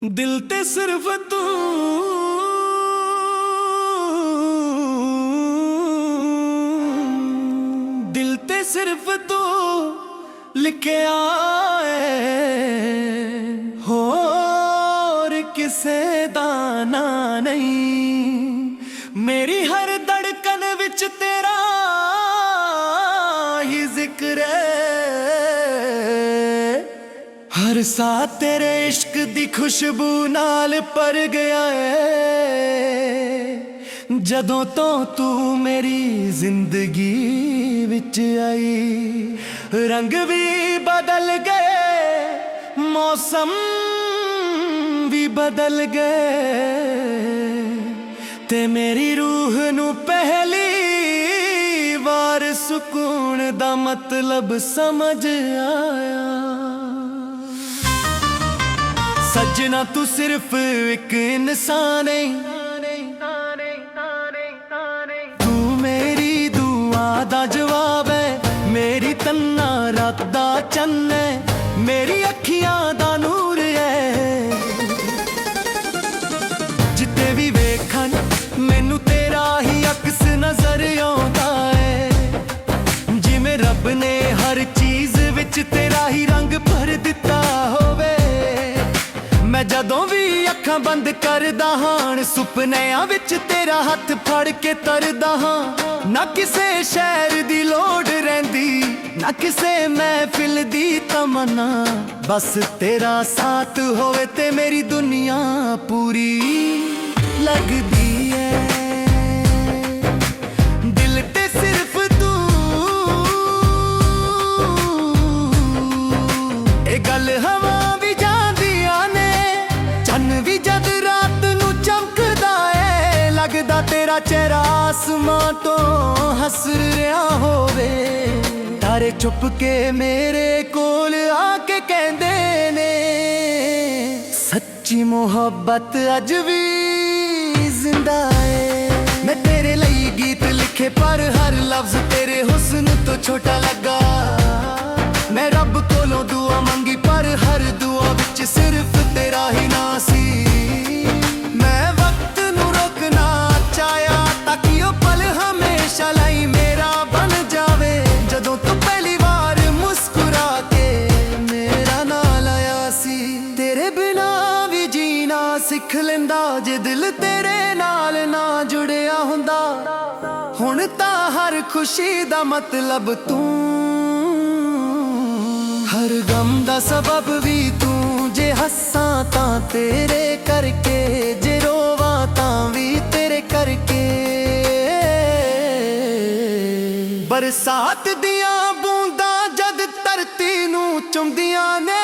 दिल ते सिर्फ तू दिल ते सिर्फ तू लिखे आए होर किसे दा ना नहीं। मेरी हर धड़कन विच तेरा ही जिक्र हर साथ तेरे इश्क दी खुशबू नाल पर गया है। जदों तो तू मेरी जिंदगी विच आई रंग भी बदल गए मौसम भी बदल गए ते मेरी रूह नू पहली बार सुकून दा मतलब समझ आया। सजना तू सिर्फ एक इंसान है, तू मेरी दुआ दा जवाब है, मेरी तन्ना रात दा चन्न है, मेरी अखियां दा नूर है। जिते भी वेखन मैनू तेरा ही अक्स नजर आउंदा है। जिवें रब ने हर चीज विच तेरा ही रंग भर दिता होवे। मैं जदों भी अखां बंद करदा हां सुपनियां विच तेरा हथ फड़ के तरदा हां। ना किसे शहर दी लोड़ रहिंदी ना किसे महफिल दी तमन्ना, बस तेरा साथ होवे ते मेरी दुनिया पूरी लगदी है। दिल ते सिर्फ तू ए गल हवा भी जांदियां ने चन्न भी जद रात नू चमकदा है। लगदा तेरा चेहरा आसमां तो हस रहा होवे। तारे चुप के मेरे कोल आके कहंदे ने सच्ची मोहब्बत अज भी जिंदा है। मैं तेरे लिए गीत लिखे पर हर लफ्ज तेरे हुस्न तो छोटा लगा। मैं रब कोलों दुआ मंगी पर हर दुआ विच सिर्फ तेरा ही ना सी। मैं वक्त नू रोकना चाहया ताकि ओ पल हमेशा लाई मेरा बन जावे। जदों तू पहली बार मुस्कुरा के मेरा नाम लाया सी। तेरे बिना भी जीना सिख लेंदा जे दिल तेरे नाल ना जुड़िया हुंदा। हुण तां हर खुशी दा मतलब तू, हर गम दा सबब भी तू। जे हस्सां तां तेरे करके, जे रोवां तां भी तेरे करके। बरसात दियां बूंदां जद धरती नू चुमदियां ने,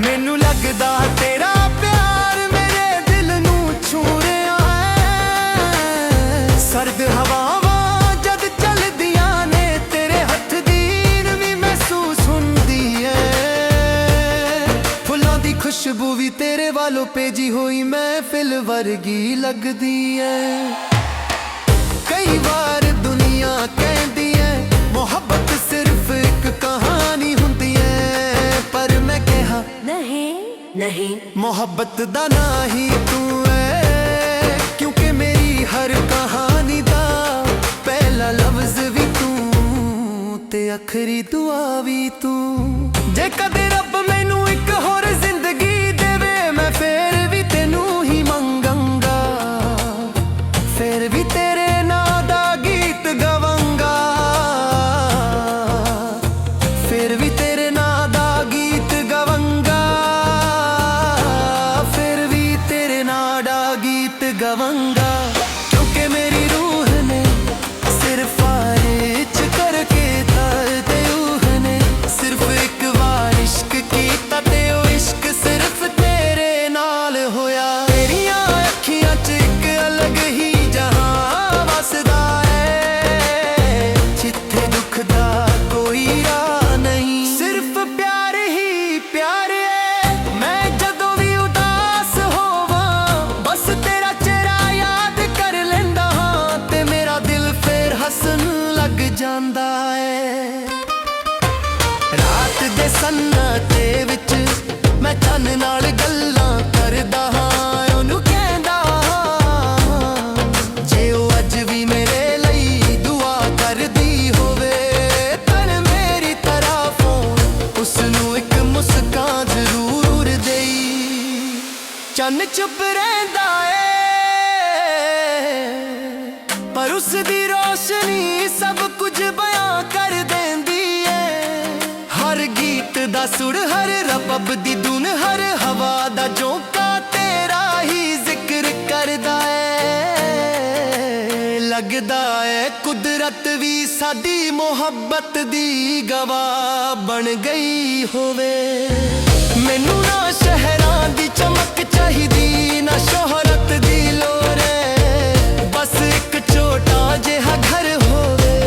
मैनू लगदा तेरा प्यार मेरे दिल नू छू रिहा है। सर्द हवावां जद चलदियां ने तेरे हथ दी भी महसूस हुंदी है। फुल्लां दी खुशबू भी तेरे वालों भेजी हुई महफिल वर्गी लगदी है। कई बार दुनिया कहती है मोहब्बत सिर्फ एक कहानी हुंदी है, पर मैं कहा नहीं नहीं मोहब्बत दा ना ही तू है। क्योंकि मेरी हर कहानी दा पहला लफ्ज भी तू ते आखरी दुआ भी तू। जे कदे रब मैनू एक होर जिंदगी देवे मैं फेर भी तेनू ही मंगांगा। फेर भी तेरे नां दा गीत गवांगा। फेर भी तेरे नां दा गीत गवांगा। फिर भी तेरे नां दा गीत गवांगा। क्योंकि मेरी रूह ने सिर्फ आरिच करके ते रूह ने सिर्फ एक बार इश्क ਨਾਲ ਗੱਲਾਂ ਕਰਦਾ ਹਾਂ, ਉਹਨੂੰ ਕਹਿੰਦਾ ਜੇ ਉਹ ਅੱਜ ਵੀ ਮੇਰੇ ਲਈ ਦੁਆ ਕਰਦੀ ਹੋਵੇ, ਤਨ ਮੇਰੀ ਤਰਫੋਂ ਉਸ ਨੂੰ ਇੱਕ ਮੁਸਕਾਨ ਜ਼ਰੂਰ ਦੇਈ। ਚੰਨ ਚੁੱਪ ਰਹਿੰਦਾ ਏ ਪਰ ਉਸ ਦੀ ਰੋਸ਼ਨੀ ਸਭ ਕੁਝ ਬਿਆਨ ਕਰ ਦਿੰਦੀ ਏ। ਹਰ ਗੀਤ ਦਾ ਸੁਰ, ਹਰ ਰਬਬ ਦੀ ਧੁਨ, ਹਰ ਹਵਾ ਦਾ ਝੋਂਕਾ ਤੇਰਾ ਹੀ ਜ਼ਿਕਰ ਕਰਦਾ ਏ। ਲੱਗਦਾ ਏ ਕੁਦਰਤ ਵੀ ਸਾਡੀ ਮੁਹੱਬਤ ਦੀ ਗਵਾਹ ਬਣ ਗਈ ਹੋਵੇ। ਮੈਨੂੰ ਨਾ ਸ਼ਹਿਰਾਂ ਦੀ ਚਮਕ ਚਾਹੀਦੀ, ਨਾ ਸ਼ੋਹਰਤ ਦੀ ਲੋੜ ਏ, ਬਸ ਇੱਕ ਛੋਟਾ ਜਿਹਾ ਘਰ ਹੋਵੇ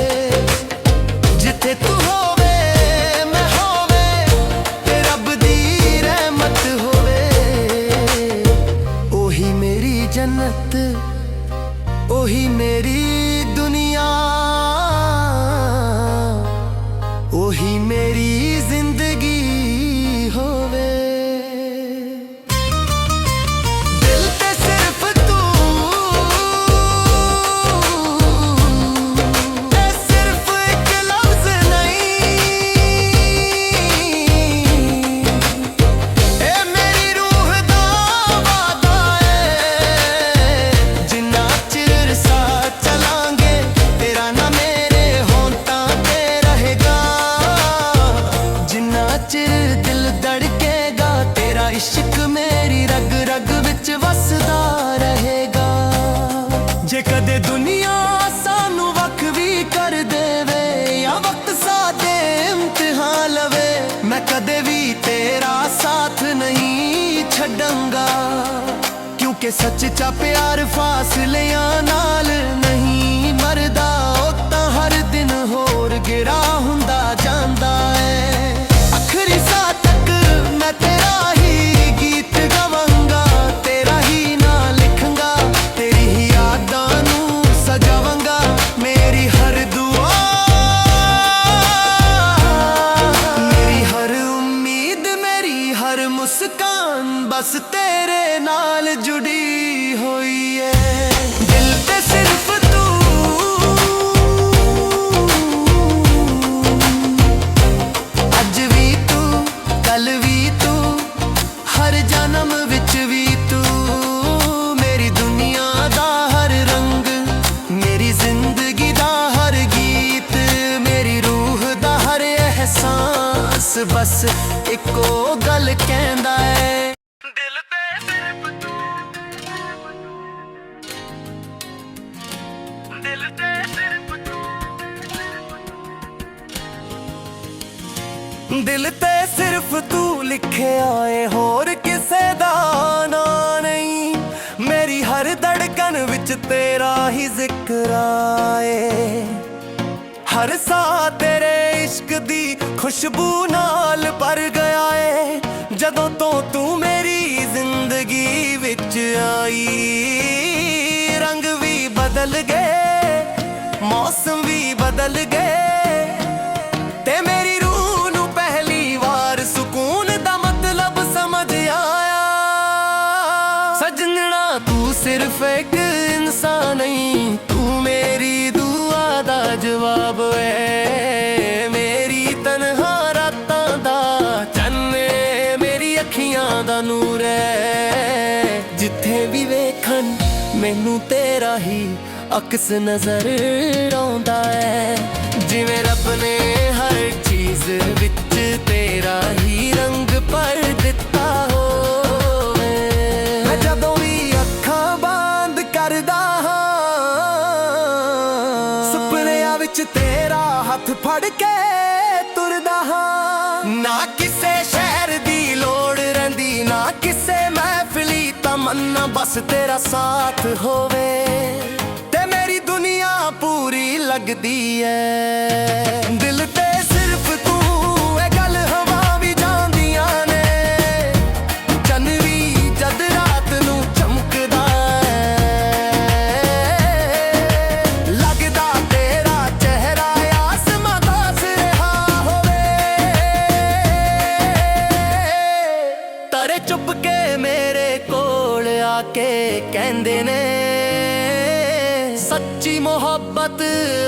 ਜਿੱਥੇ ਤੂੰ ਹੋਵੇ, ਮੈਂ ਹੋਵੇ ਤੇ ਰੱਬ ਦੀ ਰਹਿਮਤ ਹੋਵੇ। ਉਹੀ ਮੇਰੀ ਜੰਨਤ, ਉਹੀ ਮੇਰੀ ਦੁਨੀਆ, ਉਹੀ ਮੇਰੀ ਜ਼ਿੰਦਗੀ ਹੋਵੇ। ਦਿਲ ਤੇ ਸਿਰਫ ਤੂੰ, ਤੇ ਸਿਰਫ ਇੱਕ ਲਫ਼ਜ਼ ਨਹੀਂ, ਇਹ ਮੇਰੀ ਰੂਹ ਦਾ ਵਾਦਾ ਏ। ਜਿੰਨਾ ਚਿਰ ਸਾਥ ਚਲਾਂਗੇ ਤੇਰਾ ਨਾ ਮੇਰੇ ਹੋਂਠਾਂ ਤੇ ਰਹੇਗਾ, ਜਿੰਨਾ ਚਿਰ ਦਿਲ ਧੜਕੇਗਾ ਤੇਰਾ ਇਸ਼ਕ ਮੇਰੀ ਰਗ ਰਗ ਵਿੱਚ ਵਸਦਾ ਰਹੇਗਾ। ਜੇ ਕਦੇ ਦੁਨੀਆ ਸਾਨੂੰ ਵੱਖ ਵੀ ਕਰ ਦੇਵੇ ਜਾਂ ਵਕਤ ਸਾਡੇ ਇਮਤਿਹਾਨ ਲਵੇ, ਮੈਂ ਕਦੇ ਵੀ ਤੇਰਾ ਸਾਥ ਨਹੀਂ ਛੱਡਾਂਗਾ, ਕਿਉਂਕਿ ਸੱਚਾ ਪਿਆਰ ਫਾਸਲਿਆਂ ਨਾਲ ਨਹੀਂ ਮਰਦਾ। ਉਹ ਤਾਂ ਹਰ ਦਿਨ ਹੋਰ ਗਿਰਾ ਹੁੰਦਾ ਜਾਂਦਾ ਏ। ਆਖਰੀ ਸਾਹ ਤੱਕ ਮੈਂ ਤੇਰਾ ਹੀ ਗੀਤ ਗਾਵਾਂਗਾ, ਤੇਰਾ ਹੀ ਨਾਂ ਲਿਖਾਂਗਾ, ਤੇਰੀ ਹੀ ਯਾਦਾਂ ਨੂੰ ਸਜਾਵਾਂਗਾ। ਮੇਰੀ ਹਰ ਦੁਆ, ਮੇਰੀ ਹਰ ਉਮੀਦ, ਮੇਰੀ ਹਰ ਮੁਸਕਾਨ ਬਸ ਤੇਰੇ ਨਾਲ ਜੁੜੀ ਹੋਈ ਏ। ਦਿਲ ਤੇ ਸਿਰਫ ਤੂੰ, ਅੱਜ ਵੀ ਤੂੰ, ਕੱਲ ਵੀ ਤੂੰ, ਹਰ ਜਨਮ ਵਿੱਚ ਵੀ ਤੂੰ। ਮੇਰੀ ਦੁਨੀਆ ਦਾ ਹਰ ਰੰਗ, ਮੇਰੀ ਜ਼ਿੰਦਗੀ ਦਾ ਹਰ ਗੀਤ, ਮੇਰੀ ਰੂਹ ਦਾ ਹਰ ਅਹਿਸਾਸ ਬਸ ਇੱਕੋ ਗੱਲ ਕਹਿੰਦਾ ਏ। ਦਿਲ ਤੇ ਸਿਰਫ ਤੂੰ, ਦਿਲ ਤੇ ਸਿਰਫ ਤੂੰ, ਦਿਲ ਤੇ ਸਿਰਫ ਤੂੰ ਲਿਖਿਆ ਏ, ਹੋਰ ਕਿਸੇ ਦਾ ਨਾਂ ਨਹੀਂ। ਮੇਰੀ ਹਰ ਧੜਕਨ ਵਿੱਚ ਤੇਰਾ ਹੀ ਜ਼ਿਕਰ ਆਏ, ਹਰ ਸਾਹ ਤੇਰੇ ਇਸ਼ਕ ਦੀ ਖੁਸ਼ਬੂ ਨਾਲ ਭਰ ਗਿਆ ਏ। ਜਦੋਂ ਤੋਂ ਤੂੰ ਮੇਰੀ ਜ਼ਿੰਦਗੀ ਵਿੱਚ ਆਈ, ਰੰਗ ਵੀ ਬਦਲ ਗਏ, ਮੌਸਮ ਵੀ ਬਦਲ ਗਏ, ਤੇ ਮੇਰੀ ਰੂਹ ਨੂੰ ਪਹਿਲੀ ਵਾਰ ਸਕੂਨ ਦਾ ਮਤਲਬ ਸਮਝ ਆਇਆ। ਸਜਣਾ ਤੂੰ ਸਿਰਫ ਇੱਕ ਇਨਸਾਨ ਨਹੀਂ, ਤੂੰ ਮੇਰੀ ਦੁਆ ਦਾ ਜਵਾਬ ਏ। ਮੇਰੀ ਤਨਹਾ ਰਾਤਾਂ ਦਾ ਚੰਨ ਏ, ਮੇਰੀ ਅੱਖੀਆਂ ਦਾ ਨੂਰ ਏ। ਜਿੱਥੇ ਵੀ ਵੇਖਣ ਮੈਨੂੰ ਤੇਰਾ ਹੀ ਅਕਸ ਨਜ਼ਰ ਆਉਂਦਾ ਏ, ਜਿਵੇਂ ਰੱਬ ਨੇ ਹਰ ਚੀਜ਼ ਵਿੱਚ ਤੇਰਾ ਹੀ ਰੰਗ ਭਰ ਦਿੱਤਾ ਹੋਵੇ। ਮੈਂ ਜਦੋਂ ਵੀ ਅੱਖਾਂ ਬੰਦ ਕਰਦਾ ਹਾਂ, ਸੁਪਨਿਆਂ ਵਿੱਚ ਤੇਰਾ ਹੱਥ ਫੜ ਕੇ ਤੁਰਦਾ ਹਾਂ। ਨਾ ਕਿਸੇ ਸ਼ਹਿਰ ਦੀ ਲੋੜ ਰਹਿੰਦੀ, ਨਾ ਕਿਸੇ ਮਹਿਫਿਲੀ ਤਮੰਨਾ, ਬਸ ਤੇਰਾ ਸਾਥ ਹੋਵੇ ਤੇ ਮੇਰੀ ਦੁਨੀਆ ਪੂਰੀ ਲੱਗਦੀ ਏ। ਦਿਲ ਤੇ ਸਿਰਫ ਤੂੰ, ਇਹ ਗੱਲ ਹਵਾ ਵੀ ਜਾਂਦੀਆਂ ਨੇ, ਚੰਨ ਵੀ ਜਦ ਰਾਤ ਨੂੰ ਚਮਕਦਾ ਏ। ਲੱਗਦਾ ਤੇਰਾ ਚਿਹਰਾ ਆਸਮਾਂ ਦਾਸ ਰਿਹਾ ਹੋਵੇ, ਤਾਰੇ ਚੁੱਪ के मेरे कोल आके कहंदे ने सच्ची मोहब्बत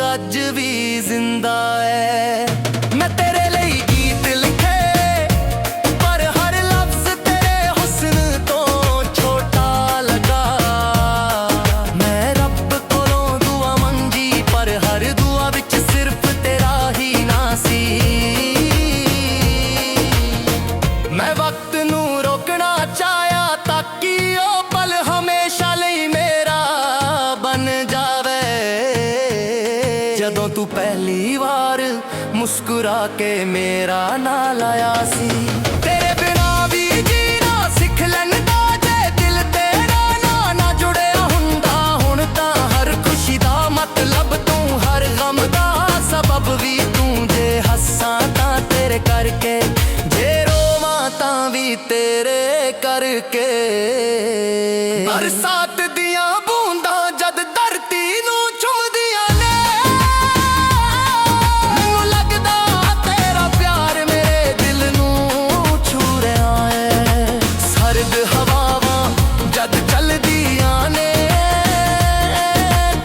अज भी जिंदा है। मैं तेरे लिए गीत लिखे पर हर लफ्ज तेरे हुस्न तो छोटा लगा। मैं रब कोलों दुआ मंगी पर हर दुआ विच सिर्फ तेरा ही ना सी। मैं वक्त नू रोकना चाहया ताकि ओ पल हमेशा लई मेरा बन जावे। जदों तू पहली बार मुस्कुरा के मेरा नाल आया सी। तेरे बिना भी जीना सिख लैंदा जे दिल तेरा ना जुड़िया हुंदा। हुण तां हर खुशी दा मतलब तू, हर गम दा सबब भी तू। जे हस्सां तां तेरे करके, जे रोवां तां भी तेरे करके। बरसात दियां बूंदां जद धरती नू चुमदियां ने, मैनूं लगदा तेरा प्यार मेरे दिल नू छू रहा है। सर्द हवावां जद चलदियां ने,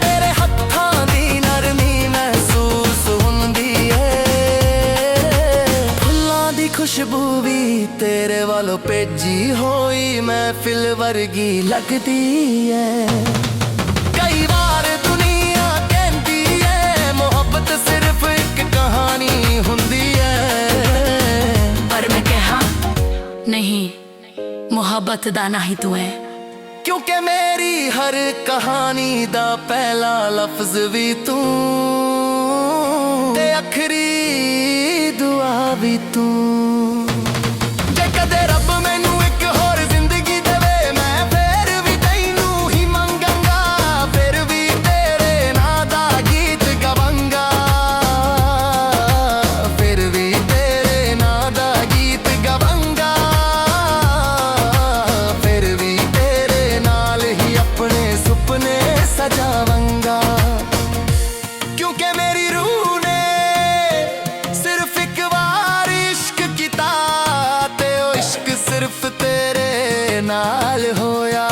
तेरे हत्थां दी नरमी महसूस हुंदी है। फुल्लां दी खुशबू भी तेरे वालों भेजी होई महफिल वर्गी लगदी है। कई बार दुनिया कहती है मोहब्बत सिर्फ एक कहानी हुंदी है, पर मैं कहा नहीं, मोहब्बत दा ना ही तू है। क्योंकि मेरी हर कहानी दा पहला लफ्ज भी तू, ते आखरी दुआ भी तू। जे कदे रब मैनू एक होर जिंदगी देवे, मैं फिर भी तैनू ही मंगांगा। फिर भी तेरे नां दा गीत गवांगा। फिर भी तेरे नां दा गीत गवांगा। फिर भी तेरे नाल ही अपने सुपने सजावांगा। क्योंकि मेरी रूह ने सिर्फ एक बार इश्क कीता, ते ओ इश्क सिर्फ तेरे नाल होया।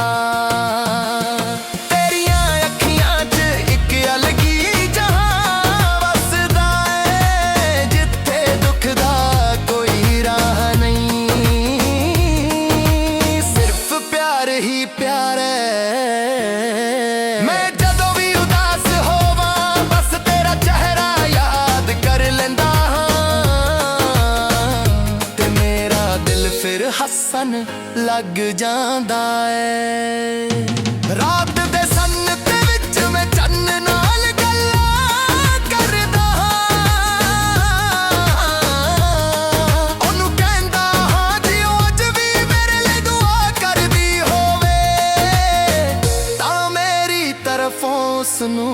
तेरियां अखियां च एक अलगी जहां वसदा है, जिथे दुख दा कोई राह नहीं, सिर्फ प्यार ही प्यार है। मैं जदों भी उदास होवां बस तेरा चेहरा याद कर लैंदा हां, ते मेरा दिल फिर हसन लग जांदा है। रात दे सन्नते विच मैं चन्न नाल गल्लां करदा हां। ओनू कहंदा हां जी अज भी मेरे लिए दुआ करदी होवे, तां मेरी तरफों उसनू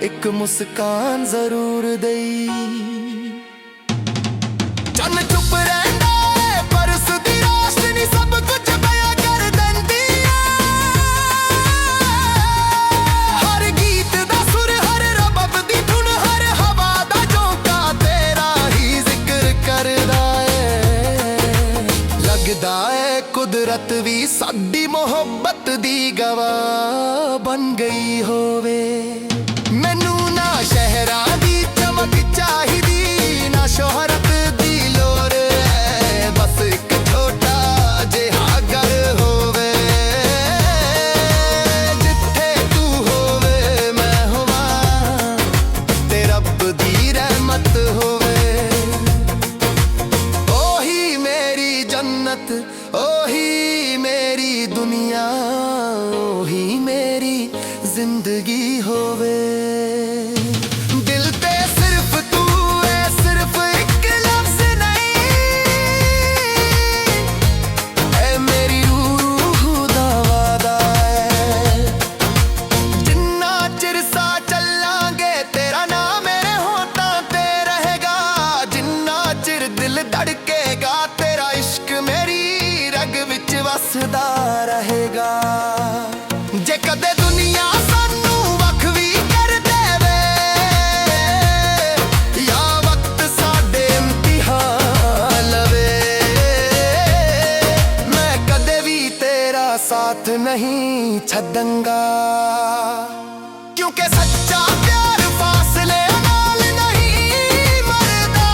एक मुस्कान जरूर दई। चन्न चुप रहिंदा है पर उसदी रोशनी सब कुछ बयां कर दिंदी है। हर गीत दा सुर, हर रबब दी धुन, हर हवा दा झोंका तेरा ही जिक्र करदा है। लगदा है कुदरत भी साडी मोहब्बत दी गवाह बन गई होवे। मैनू ना शहरां दी चमक चाहिदी, ना शोहरत दी लोर है, बस एक छोटा जिहा घर होवे। जिथे तू होवे मैं होवां, ते रब दी रहमत होवे। ओही मेरी जन्नत, ओही मेरी दुनिया, ओही मेरी जिंदगी होवे। दिल ते सिर्फ तू है, सिर्फ एक लफ्ज नहीं, ऐ मेरी रूह दा वादा है। जिन्ना चिर सा चलांगे तेरा नाम मेरे होठां ते रहेगा। जिन्ना चिर दिल धड़केगा तेरा इश्क मेरी रग विच वसदा रहेगा। जे कदे दुनिया सानू वख भी कर देवे, या वक्त साडे इम्तिहान लवे, मैं कदे भी साथ नहीं छड्डूंगा क्योंकि सच्चा प्यार फासले नाल नहीं मरदा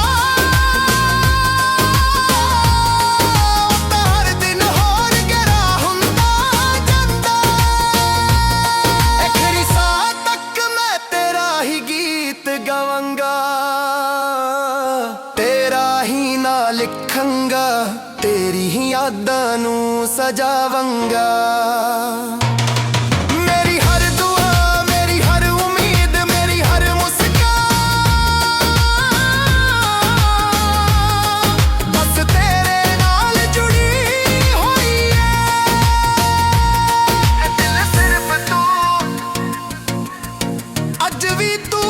हर दिन होर गहरा हुंदा जांदा आखिरी साह तक मैं तेरा ही गीत गावांगा तेरा ही ना लिखांगा तेरी ही यादां नूं सजावांगा मेरी हर दुआ मेरी हर उम्मीद मेरी हर मुस्कान बस तेरे नाल जुड़ी हुई है दिल सिर्फ तू अज भी तू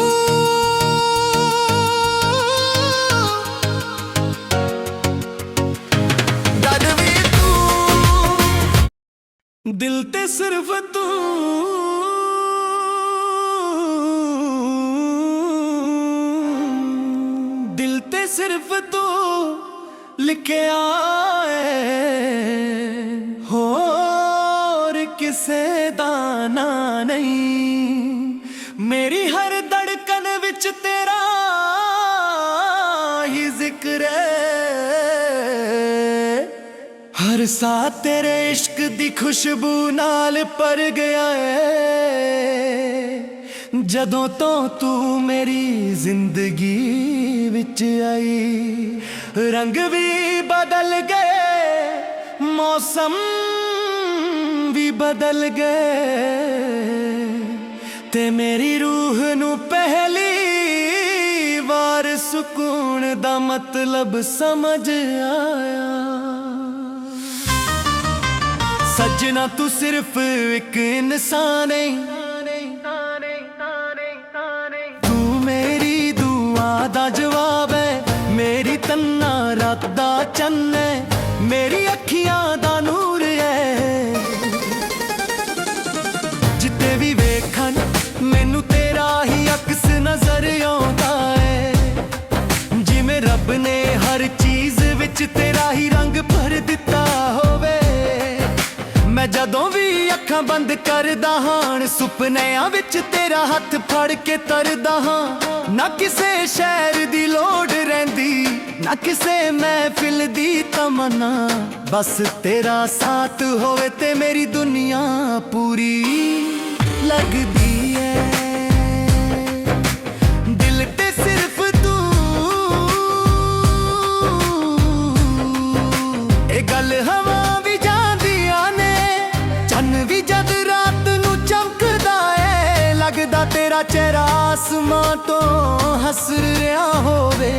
दिल ते सिर्फ तू दिल ते सिर्फ तू लिखे आए होर किसे दा ना नहीं मेरी हर धड़कन विच तेरा ही जिक्र है हर साह तेरे इश्क दी खुशबू नाल पर गया है जदों तो तू मेरी जिंदगी विच आई रंग भी बदल गए मौसम भी बदल गए ते मेरी रूह नू पहली बार सुकून दा मतलब समझ आया सजना तू सिर्फ एक इंसान है तू मेरी दुआ दा जवाब है मेरी तन्ना रात दा चन्न है मेरी अखियां दा नूर है जिते भी वेखन मैनू तेरा ही अक्स नजर आउंदा है जिवें रब ने हर चीज विच तेरा ही रंग भर दिता होवे मैं जदों भी अखां बंद करदा हां सुपनिਆਂ विच तेरा हथ फड़ के तरदा हां ना किसे शहर दी लोड़ रहिंदी ना किसे महफिल दी तमन्ना बस तेरा साथ होवे ते मेरी दुनिया पूरी लगदी है दिल ते सिर्फ तू ए गल हवा भी जांदियां ने चन्न भी जद रात नू चमकदा है लगदा तेरा चेहरा आसमां तो हस रहा होवे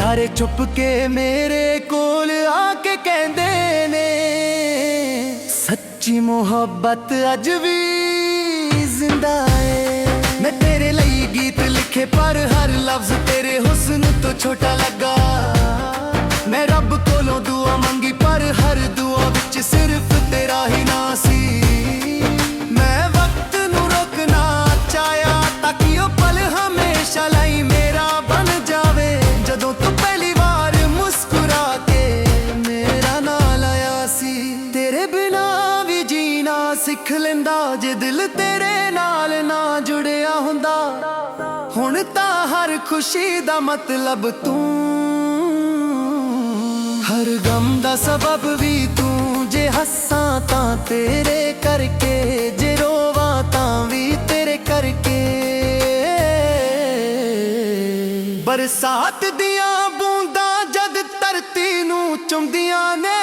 तारे चुप के मेरे कोल आके कहंदे ने सच्ची मोहब्बत अज भी जिंदा है मैं तेरे लिए गीत लिखे पर हर लफ्ज तेरे हुस्न तो छोटा लगा मैं रब कोलों दुआ मंगी पर हर दुआ विच सिर्फ तेरा ही नाम सी मैं वक्त नू रोकना चाहया ताकि ओ पल हमेशा लाई मेरा बन जावे जदों तू पहली बार मुस्कुरा के मेरा नाम लाया सी तेरे बिना भी जीना सिख लेंदा जे दिल तेरे नाल ना जुड़िया हुंदा हुण तां हर खुशी दा मतलब तू हर गम दा सबब भी तू जे हस्सां तां तेरे करके जे रोवां तां भी तेरे करके बरसात दियां बूंदां जद धरती नू चुमदियां ने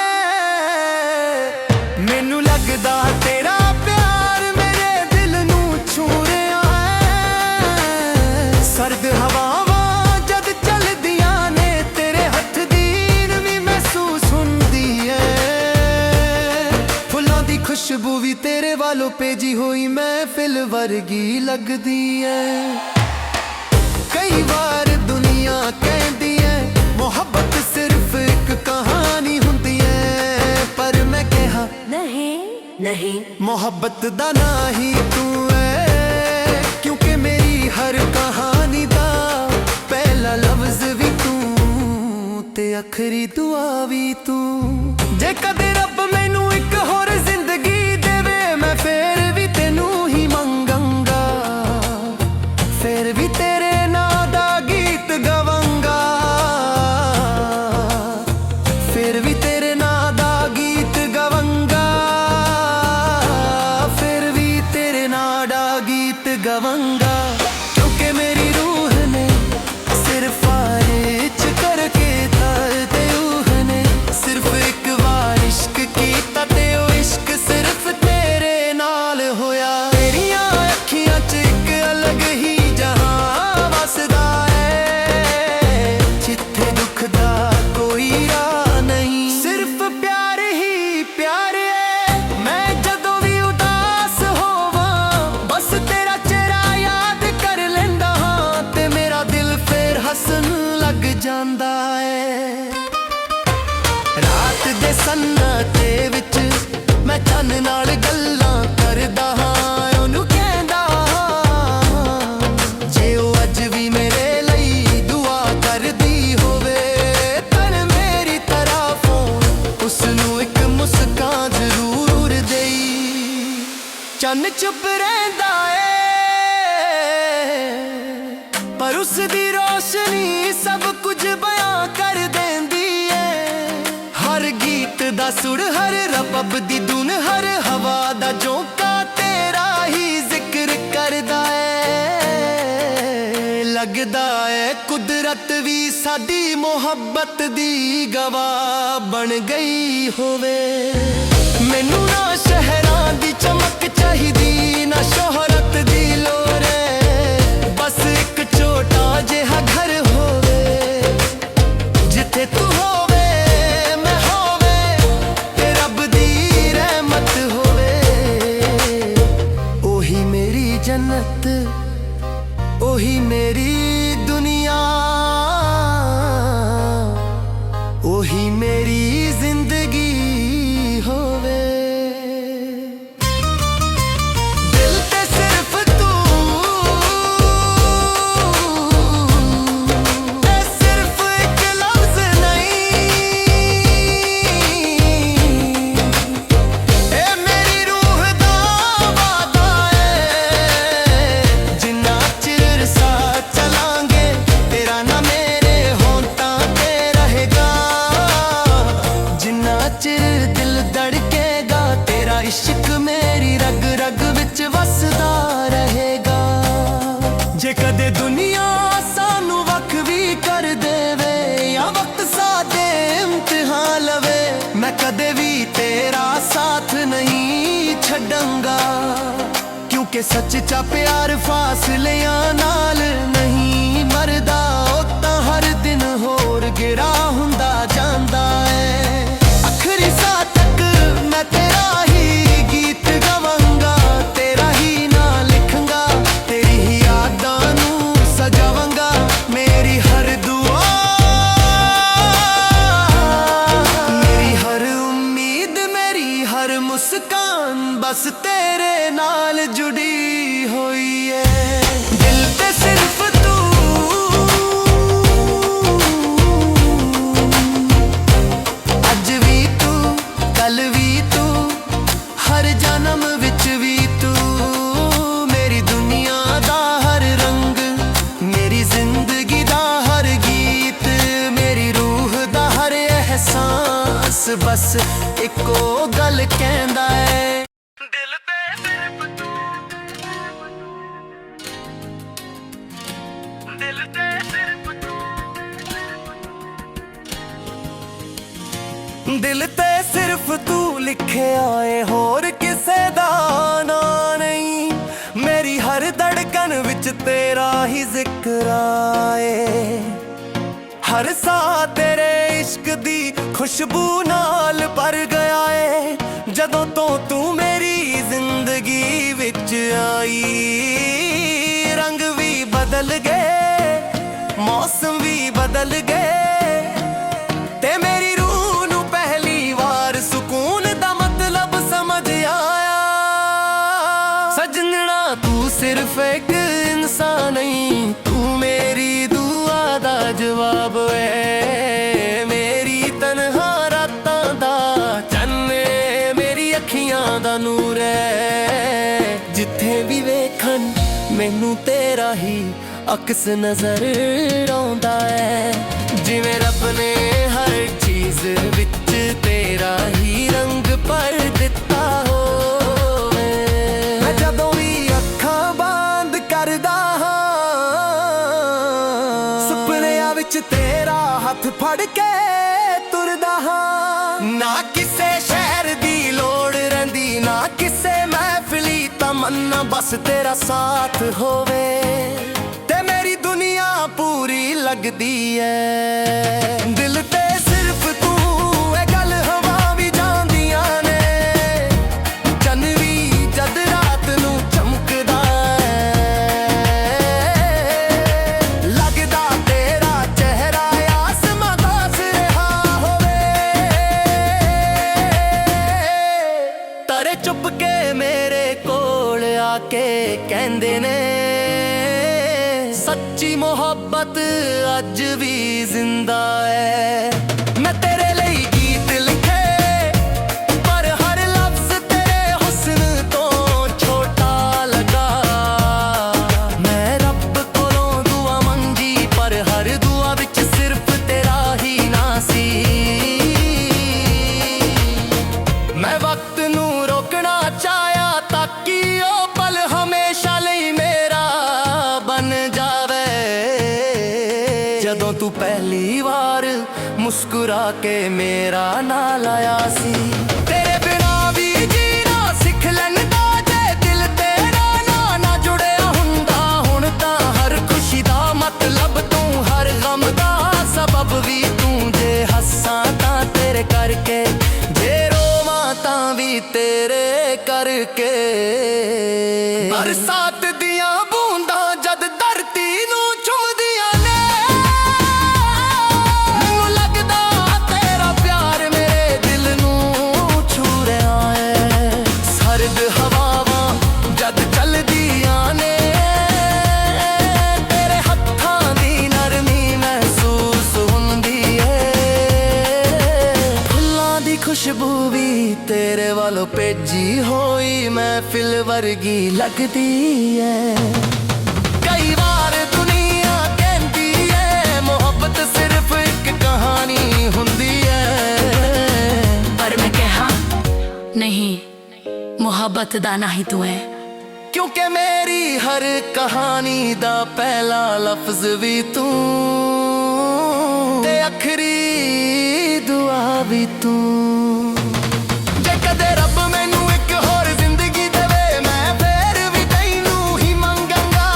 मैनू लगदा तेरा प्यार मेरे दिल नू छू रहा है सर्द हवावां जद चलदियां ने तेरे हथ दी नमी महसूस हुंदी है फुल्लां दी खुशबू भी तेरे वालों भेजी हुई महफिल वर्गी लगदी है कई बार दुनिया कहती है मोहब्बत सिर्फ एक कहानी हुंदी है पर मैं कहा नहीं नहीं मोहब्बत दा ना ही तू है क्योंकि मेरी हर कहानी दा पहला लफ्ज भी तू ते आखरी दुआ भी तू जे कदे रब मैनू एक होर जिंदगी ਜਾਂਦਾ ਏ। ਰਾਤ ਦੇ ਸੰਨਾਟੇ ਵਿੱਚ ਮੈਂ ਚੰਨ ਨਾਲ ਗੱਲਾਂ ਕਰਦਾ ਹਾਂ, ਉਹਨੂੰ ਕਹਿੰਦਾ ਜੇ ਉਹ ਅੱਜ ਵੀ ਮੇਰੇ ਲਈ ਦੁਆ ਕਰਦੀ ਹੋਵੇ, ਤਨ ਮੇਰੀ ਤਰਫੋਂ ਉਸਨੂੰ ਇੱਕ ਮੁਸਕਾਨ ਜ਼ਰੂਰ ਦੇਈ। ਚੰਨ ਚੁੱਪ ਰਹਿੰਦਾ ਏ ਪਰ ਉਸ ਦੀ ਰੋਸ਼ਨੀ ਸਭ ਕੁਝ ਬਿਆਨ ਕਰ ਦਿੰਦੀ ਏ। ਹਰ ਗੀਤ ਦਾ ਸੁਰ, ਹਰ ਰਬਬ ਦੀ ਧੁਨ, ਹਰ ਹਵਾ ਦਾ ਝੋਂਕਾ ਤੇਰਾ ਹੀ ਜ਼ਿਕਰ ਕਰਦਾ ਏ। ਲੱਗਦਾ ਏ ਕੁਦਰਤ ਵੀ ਸਾਡੀ ਮੁਹੱਬਤ ਦੀ ਗਵਾਹ ਬਣ ਗਈ ਹੋਵੇ। ਮੈਨੂੰ ਨਾ ਸ਼ਹਿਰਾਂ ਦੀ ਚਮਕ ਚਾਹੀਦੀ, ਨਾ ਸ਼ੋਹਰਤ ਦੀ ਲੋੜ ਏ, ਬਸ ਇੱਕ ਛੋਟਾ ਜਿਹਾ ਘਰ ਹੋਵੇ ਜਿੱਥੇ ਤੂੰ ਹੋਵੇ, ਮੈਂ ਹੋਵੇ ਤੇ ਰੱਬ ਦੀ ਰਹਿਮਤ ਹੋਵੇ। ਉਹੀ ਮੇਰੀ ਜੰਨਤ, ਉਹੀ ਮੇਰੀ ਦੁਨੀਆ, ਉਹੀ ਮੇਰੀ ਜ਼ਿੰਦਗੀ ਹੋਵੇ। ਦਿਲ ਤੇ ਸਿਰਫ ਤੂੰ, ਇਹ ਸਿਰਫ ਇੱਕ ਲਫ਼ਜ਼ ਨਹੀਂ, ਇਹ ਮੇਰੀ ਰੂਹ ਦਾ ਵਾਅਦਾ ਏ। ਜਿੰਨਾ ਚਿਰ ਸਾਥ ਚਲਾਂਗੇ ਤੇਰਾ ਨਾ ਮੇਰੇ ਹੋਂਠਾਂ ਤੇ ਰਹੇਗਾ, ਜਿੰਨਾ ਚਿਰ ਦਿਲ ਧੜਕੇਗਾ ਤੇਰਾ ਇਸ਼ਕ ਮੇਰੀ ਰਗ ਰਗ ਵਿੱਚ ਵਸਦਾ ਰਹੇਗਾ। ਜੇ ਕਦੇ ਦੁਨੀਆ ਸਾਨੂੰ ਵੱਖ ਵੀ ਕਰ ਦੇਵੇ ਜਾਂ ਵਕਤ ਸਾਡੇ ਇਮਤਿਹਾਨ ਲਵੇ, ਮੈਂ ਕਦੇ ਵੀ ਤੇਰਾ ਸਾਥ ਨਹੀਂ ਛੱਡਾਂਗਾ, ਕਿਉਂਕਿ ਸੱਚਾ ਪਿਆਰ ਫਾਸਲਿਆਂ ਨਾਲ ਨਹੀਂ ਮਰਦਾ। ਉਹ ਤਾਂ ਹਰ ਦਿਨ ਹੋਰ ਗਿਰਾ ਹੁੰਦਾ ਜਾਂਦਾ ਏ। ਆਖਰੀ ਸਾਹ ਤੱਕ ਮੈਂ ਤੇਰਾ ਹੀ ਗੀਤ ਗਾਵਾਂਗਾ, ਤੇਰਾ ਹੀ ਨਾਂ ਲਿਖਾਂਗਾ, ਤੇਰੀ ਹੀ ਯਾਦਾਂ ਨੂੰ ਸਜਾਵਾਂਗਾ। ਮੇਰੀ ਹਰ ਦੁਆ, ਮੇਰੀ ਹਰ ਉਮੀਦ, ਮੇਰੀ ਹਰ ਮੁਸਕਾਨ ਬਸ ਤੇਰੇ ਨਾਲ ਜੁੜੀ ਹੋਈ ਏ। ਦਿਲ ਤੇ ਸਿਰਫ ਤੂੰ, ਅੱਜ ਵੀ ਤੂੰ, ਕੱਲ ਵੀ ਤੂੰ, ਹਰ ਜਨਮ ਵਿੱਚ ਵੀ ਤੂੰ। ਮੇਰੀ ਦੁਨੀਆ ਦਾ ਹਰ ਰੰਗ, ਮੇਰੀ ਜ਼ਿੰਦਗੀ ਦਾ ਹਰ ਗੀਤ, ਮੇਰੀ ਰੂਹ ਦਾ ਹਰ ਅਹਿਸਾਸ ਬਸ ਇੱਕੋ ਗੱਲ ਕਹਿੰਦਾ ਏ। ਦਿਲ ਤੇ ਸਿਰਫ ਤੂੰ, ਦਿਲ ਤੇ ਸਿਰਫ ਤੂੰ, ਦਿਲ ਤੇ ਸਿਰਫ ਤੂੰ ਲਿਖਿਆ ਏ, ਹੋਰ ਕਿਸੇ ਦਾ ਨਾਂ ਨਹੀਂ। ਮੇਰੀ ਹਰ ਧੜਕਨ ਵਿੱਚ ਤੇਰਾ ਹੀ ਜ਼ਿਕਰ ਆਏ, ਹਰ ਸਾਹ ਤੇਰੇ ਇਸ਼ਕ ਦੀ ਖੁਸ਼ਬੂ ਨਾਲ ਭਰ ਗਿਆ ਏ। ਜਦੋਂ ਤੋਂ ਤੂੰ ਮੇਰੀ ਜ਼ਿੰਦਗੀ ਵਿੱਚ ਆਈ, ਰੰਗ ਵੀ ਬਦਲ ਗਏ, ਮੌਸਮ ਵੀ ਬਦਲ ਗਏ, ਤੇ ਮੇਰੀ ਰੂਹ ਨੂੰ ਪਹਿਲੀ ਵਾਰ ਸਕੂਨ ਦਾ ਮਤਲਬ ਸਮਝ ਆਇਆ। ਸਜਣਾ ਤੂੰ ਸਿਰਫ ਇੱਕ ਇਨਸਾਨ ਨਹੀਂ, ਤੂੰ ਮੇਰੀ ਦੁਆ ਦਾ ਜਵਾਬ ਏ। ਮੇਰੀ ਤਨਹਾ ਰਾਤਾਂ ਦਾ ਚੰਨ ਏ, ਮੇਰੀ ਅੱਖੀਆਂ ਦਾ ਨੂਰ ਏ। ਜਿੱਥੇ ਵੀ ਵੇਖਣ ਮੈਨੂੰ ਤੇਰਾ ਹੀ ਅਕਸ ਨਜ਼ਰ ਆਉਂਦਾ ਏ, ਜਿਵੇਂ ਰੱਬ ਨੇ ਹਰ ਚੀਜ਼ ਵਿੱਚ ਤੇਰਾ ਹੀ ਰੰਗ ਭਰ ਦਿੱਤਾ ਹੋਵੇ। ਮੈਂ ਜਦੋਂ ਵੀ ਅੱਖਾਂ ਬੰਦ ਕਰਦਾ ਹਾਂ, ਸੁਪਨਿਆਂ ਵਿੱਚ ਤੇਰਾ ਹੱਥ ਫੜ ਕੇ ਤੁਰਦਾ ਹਾਂ। ਨਾ ਕਿਸੇ ਸ਼ਹਿਰ ਦੀ ਲੋੜ ਰਹਿੰਦੀ, ਨਾ ਕਿਸੇ ਮਹਿਫਿਲੀ ਤਮੰਨਾ, ਬਸ ਤੇਰਾ ਸਾਥ ਹੋਵੇ ਤੇ ਮੇਰੀ ਦੁਨੀਆ ਪੂਰੀ ਲੱਗਦੀ ਏ। ਦਿਲ ਤੇ ਸਿਰਫ ਤੂੰ, ਇਹ ਗੱਲ ਹਵਾ ਵੀ ਜਾਂਦੀਆਂ ਨੇ, ਚੰਨ ਵੀ ਜਦ ਰਾਤ ਨੂੰ ਚਮਕਦਾ ਏ। ਲੱਗਦਾ ਤੇਰਾ ਚਿਹਰਾ ਬੜੇ ਚੁੱਪ ਕੇ ਮੇਰੇ ਕੋਲ ਆ ਕੇ ਕਹਿੰਦੇ ਨੇ ਸੱਚੀ ਮੁਹੱਬਤ ਅੱਜ ਵੀ ਜ਼ਿੰਦਾ ਹੈ। ਮੈਂ ਤੇਰੇ ਲਈ ਗੀਤ ਲਿਖੇ ਪਰ ਹਰ ਲਫ਼ਜ਼ ਤੇਰੇ ਹੁਸਨ ਤੋਂ ਛੋਟਾ ਲੱਗਾ। ਮੈਂ ਰੱਬ ਕੋਲੋਂ ਦੁਆ ਮੰਗੀ ਪਰ ਹਰ ਦੁਆ ਵਿੱਚ ਸਿਰਫ ਤੇਰਾ ਹੀ ਨਾਂ ਸੀ। ਮੈਂ ਵਕਤ ਨੂੰ ਰੋਕਣਾ ਚਾਹਿਆ ਤਾਂ ਕਿ ਉਹ ਪਲ ਹਮੇਸ਼ਾ ਲਈ ਮੇਰਾ ਬਣ ਜਾਵੇ। ਜਦੋਂ ਤੂੰ ਪਹਿਲੀ ਵਾਰ ਮੁਸਕਰਾ ਕੇ ਮੇਰਾ ਨਾਂ ਲਾਇਆ ਸੀ। ਤੇਰੇ ਬਿਨਾਂ ਵੀ ਜੀਣਾ ਸਿੱਖ ਲੈਂਦਾ ਜੇ ਦਿਲ ਤੇਰਾ ਨਾਲ ਨਾ ਜੁੜਿਆ ਹੁੰਦਾ। ਹੁਣ ਤਾਂ ਹਰ ਖੁਸ਼ੀ ਦਾ ਮਤਲਬ ਤੂੰ, ਹਰ ਗਮ ਦਾ ਸਬਬ ਵੀ ਤੂੰ। ਜੇ ਹੱਸਾਂ ਤਾਂ ਤੇਰੇ ਕਰਕੇ, ਜੇ ਰੋਵਾਂ ਤਾਂ ਵੀ ਤੇਰੇ ਕਰਕੇ। ਬਰਸਾਤ ਦੀਆਂ ਬੂੰਦਾਂ ਜਦ ਧਰਤੀ ਨੂੰ ਚੁੰਮਦੀਆਂ ਨੇ, ਮੈਨੂੰ ਲੱਗਦਾ ਤੇਰਾ ਪਿਆਰ ਮੇਰੇ ਦਿਲ ਨੂੰ ਛੂ ਰਿਹਾ ਹੈ। ਸਰਦ ਹਵਾਵਾਂ ਜਦ ਚੱਲਦੀਆਂ ਨੇ, ਤੇਰੇ ਹੱਥਾਂ ਦੀ ਨਰਮੀ ਮਹਿਸੂਸ ਹੁੰਦੀ ਏ। ਫੁੱਲਾਂ ਦੀ ਖੁਸ਼ਬੂ ਵੀ ਤੇਰੇ ਵੱਲੋਂ ਭੇਜੀ ਹੋਈ ਮਹਿਫਿਲ ਵਰਗੀ ਲੱਗਦੀ ਏ। ਕਈ ਵਾਰ ਦੁਨੀਆ ਕਹਿੰਦੀ ਏ ਮੁਹੱਬਤ ਸਿਰਫ ਇੱਕ ਕਹਾਣੀ ਹੁੰਦੀ ਏ, पर मैं कहा नहीं, मोहब्बत दा ना ही तू है। ਕਿਉਂਕਿ ਮੇਰੀ ਹਰ ਕਹਾਣੀ ਦਾ ਪਹਿਲਾ ਲਫ਼ਜ਼ ਵੀ ਤੂੰ ਤੇ ਆਖਰੀ ਦੁਆ ਵੀ ਤੂੰ। ਜੇ ਕਦੇ ਰੱਬ ਮੈਨੂੰ ਇੱਕ ਹੋਰ ਜ਼ਿੰਦਗੀ ਦੇਵੇ, ਮੈਂ ਫੇਰ ਵੀ ਤੈਨੂੰ ਹੀ ਮੰਗਾਂਗਾ।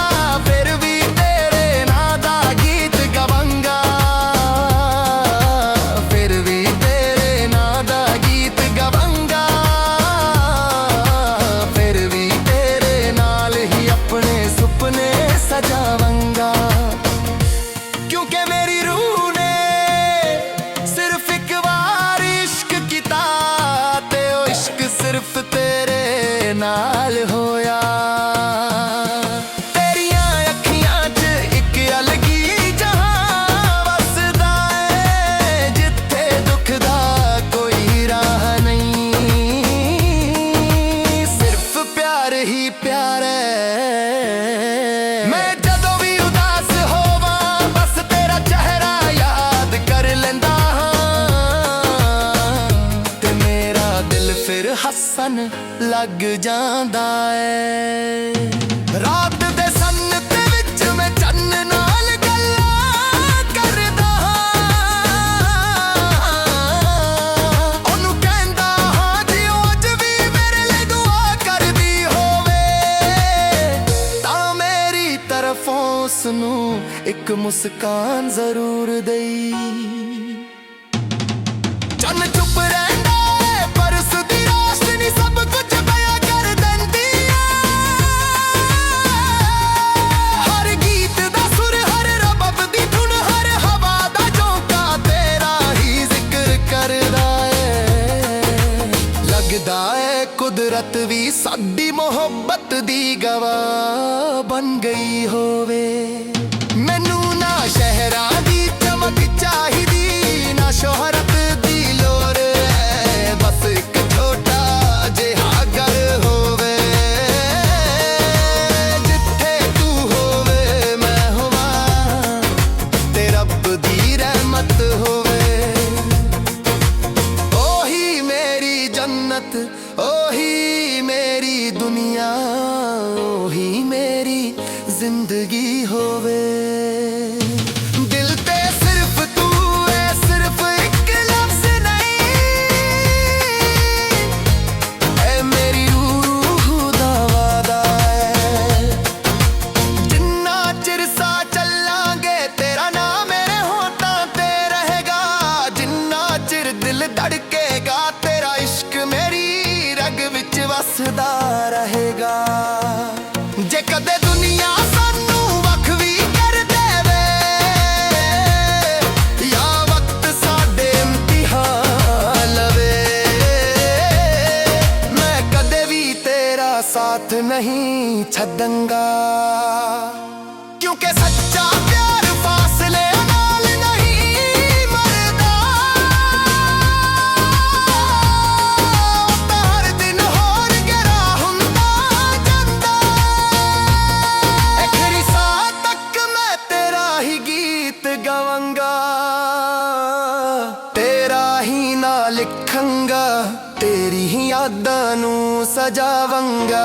ਫਿਰ ਵੀ ਤੇਰੇ ਨਾਂ ਦਾ ਗੀਤ ਗਾਵਾਂਗਾ। ਫਿਰ ਵੀ ਤੇਰੇ ਨਾਂ ਦਾ ਗੀਤ ਗਾਵਾਂਗਾ। ਫਿਰ ਵੀ ਤੇਰੇ ਨਾਲ ਹੀ ਆਪਣੇ ਸੁਪਨੇ ਸਜਾਵਾਂਗਾ। ਕਿਉਂਕਿ ਮੇਰੀ ਰੂਹ ਨੇ ਸਿਰਫ ਇੱਕ ਵਾਰ ਇਸ਼ਕ ਕੀਤਾ ਤੇ ਉਹ ਇਸ਼ਕ ਸਿਰਫ ਤੇਰੇ ਨਾਲ ਹੋਇਆ। ਤੇਰੀਆਂ ਅੱਖੀਆਂ 'ਚ ਇੱਕ ਅਲਗੀ ਜਹਾਂ ਵਸਦਾ ਏ, ਜਿੱਥੇ ਦੁੱਖ ਦਾ ਕੋਈ ਰਾਹ ਨਹੀਂ, ਸਿਰਫ ਪਿਆਰ ਹੀ ਪਿਆਰ ਹੈ। ਮੈਂ ਜਦੋਂ ਵੀ ਉਦਾਸ ਹੋਵਾਂ ਬਸ ਤੇਰਾ ਚਿਹਰਾ ਯਾਦ ਕਰ ਲੈਂਦਾ ਹਾਂ, ਤੇ ਮੇਰਾ ਦਿਲ ਫਿਰ ਹੱਸਣ ਲੱਗ ਜਾਂਦਾ ਏ। ਰਾਤ ਦੇ ਸੰਨਤ ਵਿੱਚ ਮੈਂ ਚੰਨ ਨਾਲ ਗੱਲਾਂ ਕਰਦਾ ਹਾਂ। ਉਹਨੂੰ ਕਹਿੰਦਾ ਹਾਂ ਜੀ ਉਹ ਅੱਜ ਵੀ ਮੇਰੇ ਲਈ ਦੁਆ ਕਰਦੀ ਹੋਵੇ, ਤਾਂ ਮੇਰੀ ਤਰਫੋਂ ਉਸਨੂੰ ਇੱਕ ਮੁਸਕਾਨ ਜ਼ਰੂਰ ਦੇਈ। ਚੰਨ ਚੁੱਪ ਰਹਿੰਦਾ ਏ ਪਰ ਉਸਦੀ ਰੋਸ਼ਨੀ ਸਭ ਕੁਝ ਬਿਆਨ ਕਰ ਦਿੰਦੀ ਏ। ਹਰ ਗੀਤ ਦਾ ਸੁਰ, ਹਰ ਰਬਬ ਦੀ ਧੁਨ, ਹਰ ਹਵਾ ਦਾ ਝੋਂਕਾ ਤੇਰਾ ਹੀ ਜ਼ਿਕਰ ਕਰਦਾ ਏ। ਲੱਗਦਾ ਏ ਕੁਦਰਤ ਵੀ ਸਾਡੀ ਮੁਹੱਬਤ ਦੀ ਗਵਾਹ ਬਣ ਗਈ ਹੋਵੇ। ਮੈਨੂੰ ਨਾ ਸ਼ਹਿਰਾਂ ਦੀ ਚਮਕ ਚਾਹੀਦੀ, ਨਾ ਸ਼ੋਹਰਤ ਦੀ ਲੋੜ ਹੈ, ਬਸ ਇੱਕ ਛੋਟਾ ਜਿਹਾ ਘਰ ਹੋਵੇ। ਜਿੱਥੇ ਤੂੰ ਹੋਵੇ ਮੈਂ ਹੋਵਾਂ, ਤੇ ਰੱਬ ਦੀ ਰਹਿਮਤ ਹੋਵੇ। ਉਹੀ ਮੇਰੀ ਜੰਨਤ, ਉਹੀ ਮੇਰੀ ਦੁਨੀਆ, ਉਹੀ ਮੇਰੀ ਜ਼ਿੰਦਗੀ ਹੋਵੇ। ਦਿਲ ਤੇ ਸਿਰਫ ਤੂੰ ਹੈ, ਸਿਰਫ ਇੱਕ ਲਫ਼ਜ਼ ਨਹੀਂ, ਐ ਮੇਰੀ ਰੂਹ ਦਾ ਵਾਦਾ ਹੈ। ਜਿੰਨਾ ਚਿਰ ਸਾਹ ਚੱਲਾਂਗੇ ਤੇਰਾ ਨਾਮ ਮੇਰੇ ਹੋਠਾਂ ਤੇ ਰਹੇਗਾ। ਜਿੰਨਾ ਚਿਰ ਦਿਲ ਧੜਕੇਗਾ ਤੇਰਾ ਇਸ਼ਕ ਮੇਰੀ ਰਗ ਵਿੱਚ ਵਸਦਾ ਰਹੇਗਾ। ਜੇ ਕਦੇ ਦੁਨੀਆ ਸਾਨੂੰ ਵੱਖ ਵੀ ਕਰ ਦੇਵੇ, ਜਾਂ ਵਕਤ ਸਾਡੇ ਇਮਤਿਹਾਨ ਲਵੇ, ਮੈਂ ਕਦੇ साथ नहीं छदंगा क्योंकि सच्चा प्यार फासले नाल नहीं मरदा तां हर दिन होर गहरा हुंदा जांदा आखिरी साह तक मैं तेरा ही गीत गावांगा तेरा ही ना लिखांगा तेरी ही यादां नूं सजावांगा